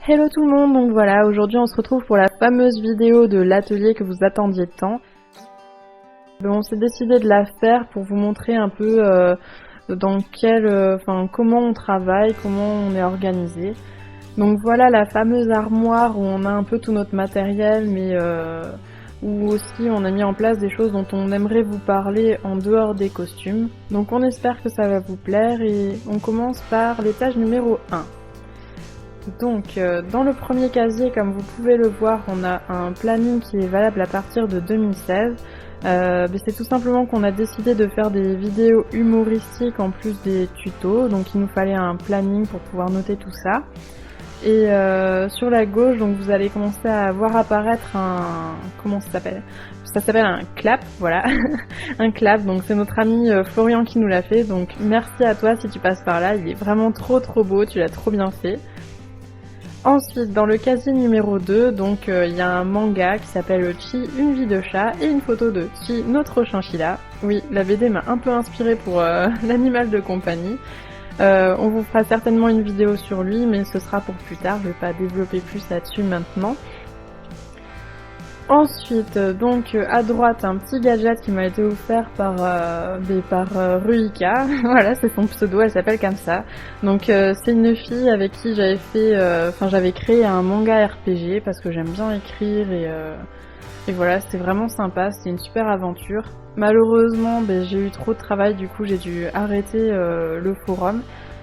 Hello tout le monde, donc voilà, aujourd'hui on se retrouve pour la fameuse vidéo de l'atelier que vous attendiez tant. On s'est décidé de la faire pour vous montrer un peu comment on travaille, comment on est organisé. Donc voilà la fameuse armoire où on a un peu tout notre matériel, mais où aussi on a mis en place des choses dont on aimerait vous parler en dehors des costumes. Donc on espère que ça va vous plaire et on commence par l'étage numéro 1. Donc dans le premier casier, comme vous pouvez le voir, on a un planning qui est valable à partir de 2016. C'est tout simplement qu'on a décidé de faire des vidéos humoristiques en plus des tutos, donc il nous fallait un planning pour pouvoir noter tout ça. Et sur la gauche, donc vous allez commencer à voir apparaître un... comment ça s'appelle ? Ça s'appelle un clap, voilà, un clap, donc c'est notre ami Florian qui nous l'a fait, donc merci à toi si tu passes par là, il est vraiment trop beau, tu l'as trop bien fait. Ensuite, dans le casier numéro 2, donc il y a un manga qui s'appelle Chi, une vie de chat, et une photo de Chi, notre chinchilla. Oui, la BD m'a un peu inspirée pour l'animal de compagnie. On vous fera certainement une vidéo sur lui, mais ce sera pour plus tard, je vais pas développer plus là-dessus maintenant. Ensuite, donc à droite, un petit gadget qui m'a été offert par Ruika. Voilà, c'est son pseudo, elle s'appelle comme ça. Donc c'est une fille avec qui j'avais créé un manga RPG parce que j'aime bien écrire et voilà, c'était vraiment sympa, c'était une super aventure. Malheureusement, j'ai eu trop de travail, du coup j'ai dû arrêter le forum.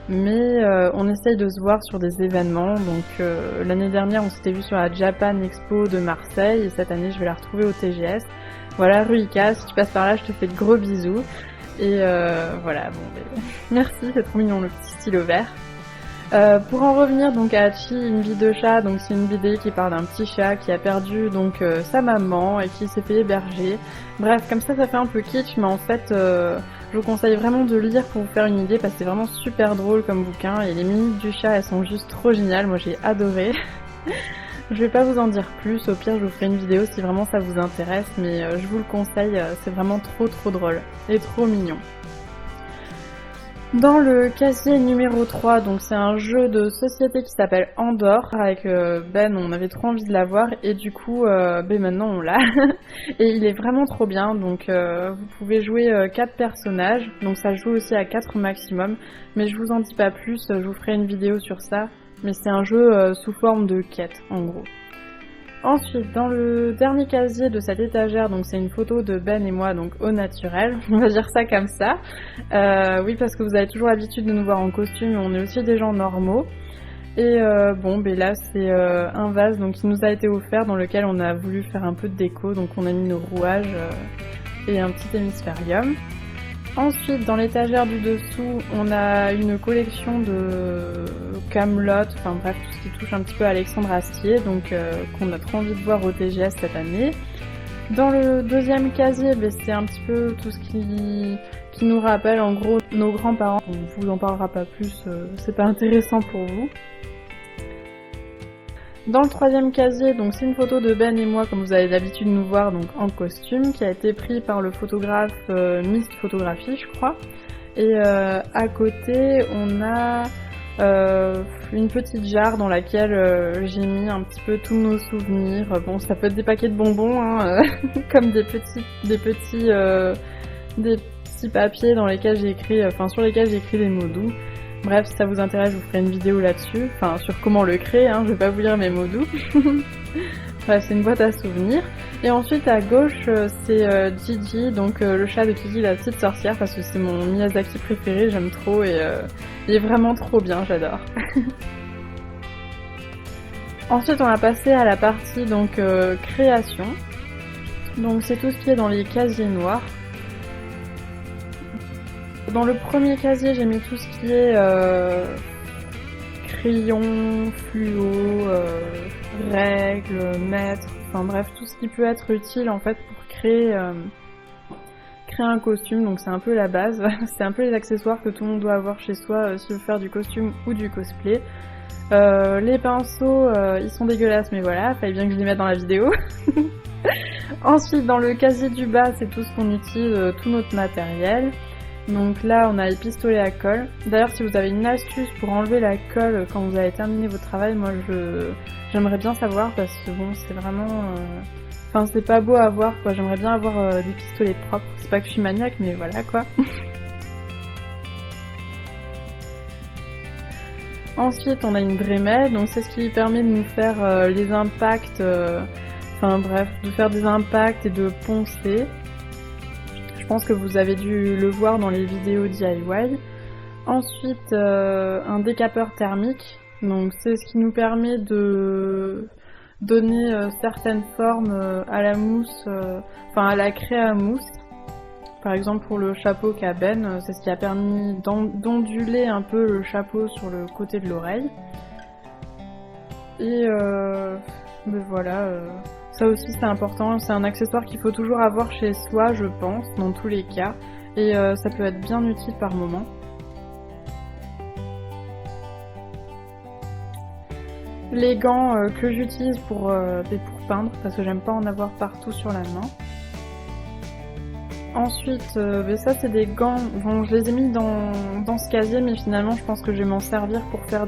Mais on essaye de se voir sur des événements, donc l'année dernière on s'était vu sur la Japan Expo de Marseille et cette année je vais la retrouver au TGS. Voilà Ruika, si tu passes par là je te fais de gros bisous et voilà, merci, c'est trop mignon le petit stylo vert. Pour en revenir donc à Chi, une vie de chat, donc c'est une BD qui parle d'un petit chat qui a perdu donc sa maman et qui s'est fait héberger. Bref, comme ça fait un peu kitsch, mais en fait je vous conseille vraiment de lire pour vous faire une idée parce que c'est vraiment super drôle comme bouquin et les minutes du chat elles sont juste trop géniales, moi j'ai adoré. Je vais pas vous en dire plus, au pire je vous ferai une vidéo si vraiment ça vous intéresse, mais je vous le conseille, c'est vraiment trop drôle et trop mignon. Dans le casier numéro 3, donc c'est un jeu de société qui s'appelle Andorre. Avec on avait trop envie de l'avoir et du coup maintenant on l'a. Et il est vraiment trop bien, donc vous pouvez jouer 4 personnages, donc ça joue aussi à 4 maximum. Mais je vous en dis pas plus, je vous ferai une vidéo sur ça. Mais c'est un jeu sous forme de quête en gros. Ensuite, dans le dernier casier de cette étagère, donc c'est une photo de Ben et moi, donc au naturel, on va dire ça comme ça. Oui, parce que vous avez toujours l'habitude de nous voir en costume, mais on est aussi des gens normaux. Et là c'est un vase donc, qui nous a été offert dans lequel on a voulu faire un peu de déco, donc on a mis nos rouages et un petit hémisphérium. Ensuite, dans l'étagère du dessous, on a une collection de Kaamelott, enfin bref, tout ce qui touche un petit peu à Alexandre Astier, donc qu'on a trop envie de voir au TGS cette année. Dans le deuxième casier, c'est un petit peu tout ce qui nous rappelle en gros nos grands-parents. On vous en parlera pas plus, c'est pas intéressant pour vous. Dans le troisième casier, donc c'est une photo de Ben et moi, comme vous avez l'habitude de nous voir, donc en costume, qui a été pris par le photographe Mist Photographie, je crois. Et à côté, on a une petite jarre dans laquelle j'ai mis un petit peu tous nos souvenirs. Bon, ça peut être des paquets de bonbons, hein, comme des petits papiers dans lesquels j'ai écrit, sur lesquels j'ai écrit des mots doux. Bref, si ça vous intéresse, je vous ferai une vidéo là-dessus, sur comment le créer, hein, je vais pas vous lire mes mots doux. Bref, c'est une boîte à souvenirs. Et ensuite, à gauche, c'est Gigi, donc le chat de Kiki, la petite sorcière, parce que c'est mon Miyazaki préféré, j'aime trop, et il est vraiment trop bien, j'adore. Ensuite, on va passer à la partie, donc, création. Donc, c'est tout ce qui est dans les casiers noirs. Dans le premier casier, j'ai mis tout ce qui est crayon, fluo, règles, mètres, enfin bref, tout ce qui peut être utile en fait pour créer un costume, donc c'est un peu la base, c'est un peu les accessoires que tout le monde doit avoir chez soi s'il veut faire du costume ou du cosplay. Les pinceaux, ils sont dégueulasses, mais voilà, fallait bien que je les mette dans la vidéo. Ensuite, dans le casier du bas, c'est tout ce qu'on utilise, tout notre matériel. Donc là, on a les pistolets à colle. D'ailleurs, si vous avez une astuce pour enlever la colle quand vous avez terminé votre travail, moi j'aimerais bien savoir parce que bon, c'est vraiment... Enfin, c'est pas beau à voir quoi, j'aimerais bien avoir des pistolets propres. C'est pas que je suis maniaque, mais voilà quoi. Ensuite, on a une Dremel, donc c'est ce qui permet de nous faire les impacts, enfin bref, de faire des impacts et de poncer. Je pense que vous avez dû le voir dans les vidéos DIY. Ensuite, un décapeur thermique, donc c'est ce qui nous permet de donner certaines formes à la mousse, enfin à la craie à mousse. Par exemple pour le chapeau qu'a Ben, c'est ce qui a permis d'onduler un peu le chapeau sur le côté de l'oreille. Et ben voilà, ça aussi c'est important, c'est un accessoire qu'il faut toujours avoir chez soi je pense, dans tous les cas. Et ça peut être bien utile par moment. Les gants que j'utilise pour peindre, parce que j'aime pas en avoir partout sur la main. Ensuite, ça c'est des gants, bon, je les ai mis dans ce casier, mais finalement je pense que je vais m'en servir pour faire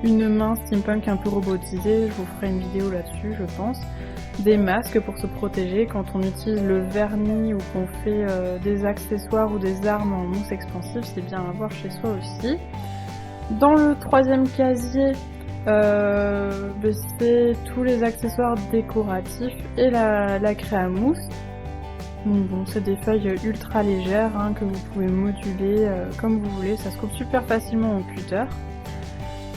une main steampunk un peu robotisée, je vous ferai une vidéo là-dessus je pense. Des masques pour se protéger quand on utilise le vernis ou qu'on fait des accessoires ou des armes en mousse expansive, c'est bien à avoir chez soi aussi. Dans le troisième casier, c'est tous les accessoires décoratifs et la craie à mousse. Donc bon, c'est des feuilles ultra légères hein, que vous pouvez moduler comme vous voulez, ça se coupe super facilement au cutter.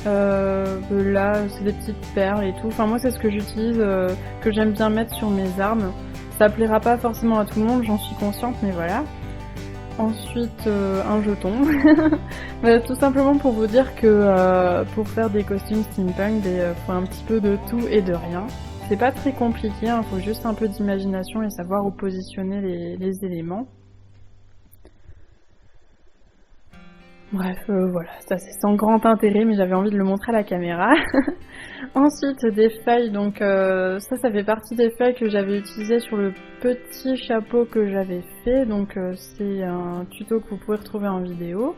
Là, c'est des petites perles et tout. Enfin, moi, c'est ce que j'utilise, que j'aime bien mettre sur mes armes. Ça plaira pas forcément à tout le monde, j'en suis consciente, mais voilà. Ensuite, un jeton. Tout simplement pour vous dire que pour faire des costumes steampunk, faut un petit peu de tout et de rien. C'est pas très compliqué, hein, faut juste un peu d'imagination et savoir où positionner les éléments. Bref, voilà, ça c'est sans grand intérêt, mais j'avais envie de le montrer à la caméra. Ensuite, des feuilles, donc ça fait partie des feuilles que j'avais utilisées sur le petit chapeau que j'avais fait, donc c'est un tuto que vous pouvez retrouver en vidéo.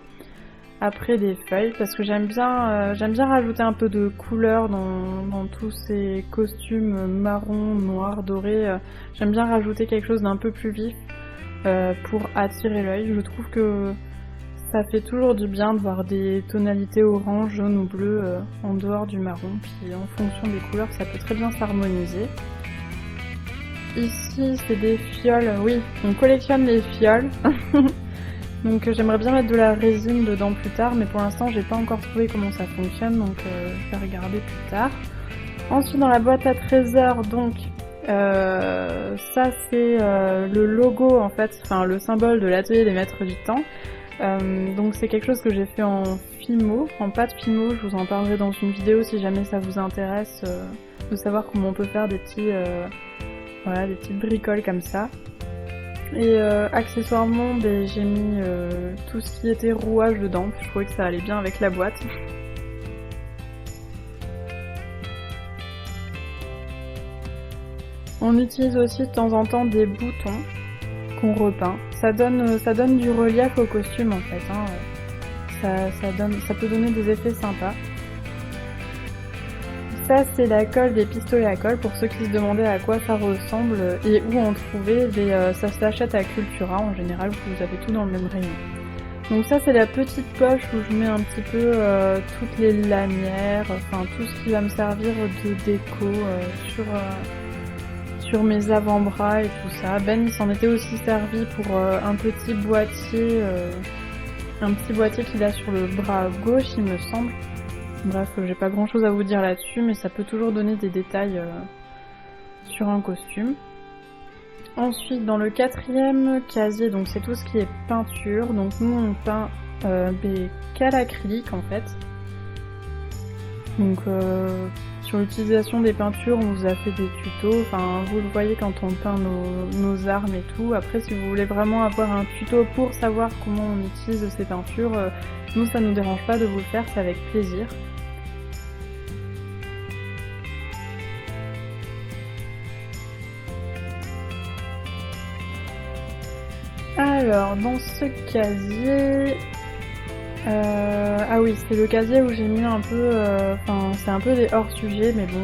Après des feuilles, parce que j'aime bien rajouter un peu de couleur dans tous ces costumes marron, noir, doré. J'aime bien rajouter quelque chose d'un peu plus vif pour attirer l'œil. Je trouve que ça fait toujours du bien de voir des tonalités orange, jaune ou bleu en dehors du marron, puis en fonction des couleurs ça peut très bien s'harmoniser. Ici c'est des fioles, oui, on collectionne les fioles. Donc j'aimerais bien mettre de la résine dedans plus tard, mais pour l'instant j'ai pas encore trouvé comment ça fonctionne, donc je vais regarder plus tard. Ensuite dans la boîte à trésors, donc ça c'est le logo en fait, enfin le symbole de l'atelier des maîtres du temps. Donc c'est quelque chose que j'ai fait en Fimo, en pâte Fimo, je vous en parlerai dans une vidéo si jamais ça vous intéresse de savoir comment on peut faire des petites bricoles comme ça. Et accessoirement j'ai mis tout ce qui était rouage dedans, je trouvais que ça allait bien avec la boîte. On utilise aussi de temps en temps des boutons qu'on repeint. Ça donne du relief au costume en fait. Hein. Ça peut donner des effets sympas. Ça c'est la colle des pistolets à colle pour ceux qui se demandaient à quoi ça ressemble et où en trouver. Ça s'achète à Cultura en général, vous avez tout dans le même rayon. Donc ça c'est la petite poche où je mets un petit peu toutes les lanières, enfin tout ce qui va me servir de déco sur mes avant-bras et tout ça. Ben il s'en était aussi servi pour un petit boîtier qu'il a sur le bras gauche il me semble. Bref, j'ai pas grand chose à vous dire là-dessus, mais ça peut toujours donner des détails sur un costume. Ensuite, dans le quatrième casier, donc c'est tout ce qui est peinture. Donc nous on peint qu'à l'acrylique en fait. Donc sur l'utilisation des peintures, on vous a fait des tutos. Enfin, vous le voyez quand on peint nos armes et tout. Après, si vous voulez vraiment avoir un tuto pour savoir comment on utilise ces peintures, nous ça nous dérange pas de vous le faire, c'est avec plaisir. Alors, dans ce casier... Ah oui, c'est le casier où j'ai mis un peu... Enfin, c'est un peu des hors-sujets, mais bon,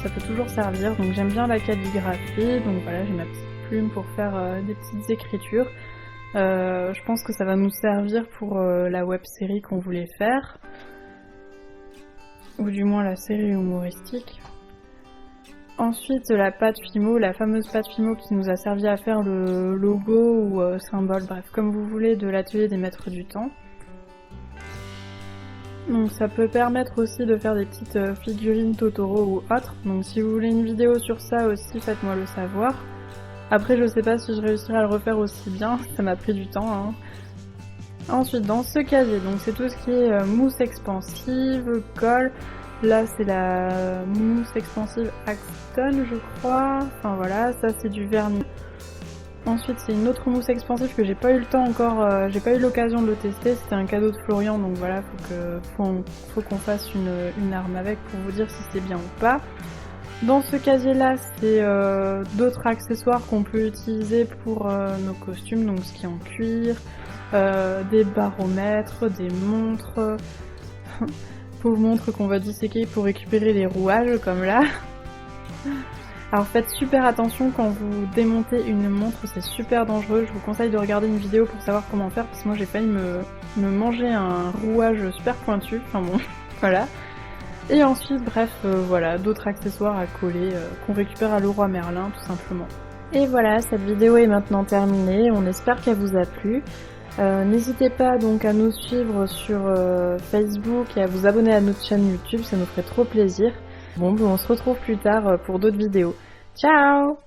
ça peut toujours servir. Donc j'aime bien la calligraphie, donc voilà, j'ai ma petite plume pour faire des petites écritures. Je pense que ça va nous servir pour la web-série qu'on voulait faire. Ou du moins la série humoristique. Ensuite, la pâte Fimo, la fameuse pâte Fimo qui nous a servi à faire le logo ou symbole, bref, comme vous voulez, de l'atelier des maîtres du temps. Donc ça peut permettre aussi de faire des petites figurines Totoro ou autres. Donc si vous voulez une vidéo sur ça aussi, faites-moi le savoir. Après, je sais pas si je réussirai à le refaire aussi bien, ça m'a pris du temps. Hein. Ensuite, dans ce casier, donc c'est tout ce qui est mousse expansive, colle. Là, c'est la mousse expansive Axton, je crois. Enfin voilà, ça c'est du vernis. Ensuite, c'est une autre mousse expansive que j'ai pas eu le temps encore, j'ai pas eu l'occasion de le tester. C'était un cadeau de Florian, donc voilà, faut qu'on fasse une arme avec pour vous dire si c'est bien ou pas. Dans ce casier-là, c'est d'autres accessoires qu'on peut utiliser pour nos costumes, donc ce qui est en cuir, des baromètres, des montres, pauvres montres qu'on va disséquer pour récupérer les rouages, comme là. Alors faites super attention quand vous démontez une montre, c'est super dangereux. Je vous conseille de regarder une vidéo pour savoir comment faire, parce que moi j'ai failli me manger un rouage super pointu. Enfin bon, voilà. Et ensuite, bref, voilà, d'autres accessoires à coller qu'on récupère à Leroy Merlin, tout simplement. Et voilà, cette vidéo est maintenant terminée. On espère qu'elle vous a plu. N'hésitez pas donc à nous suivre sur Facebook et à vous abonner à notre chaîne YouTube, ça nous ferait trop plaisir. Bon, on se retrouve plus tard pour d'autres vidéos. Ciao!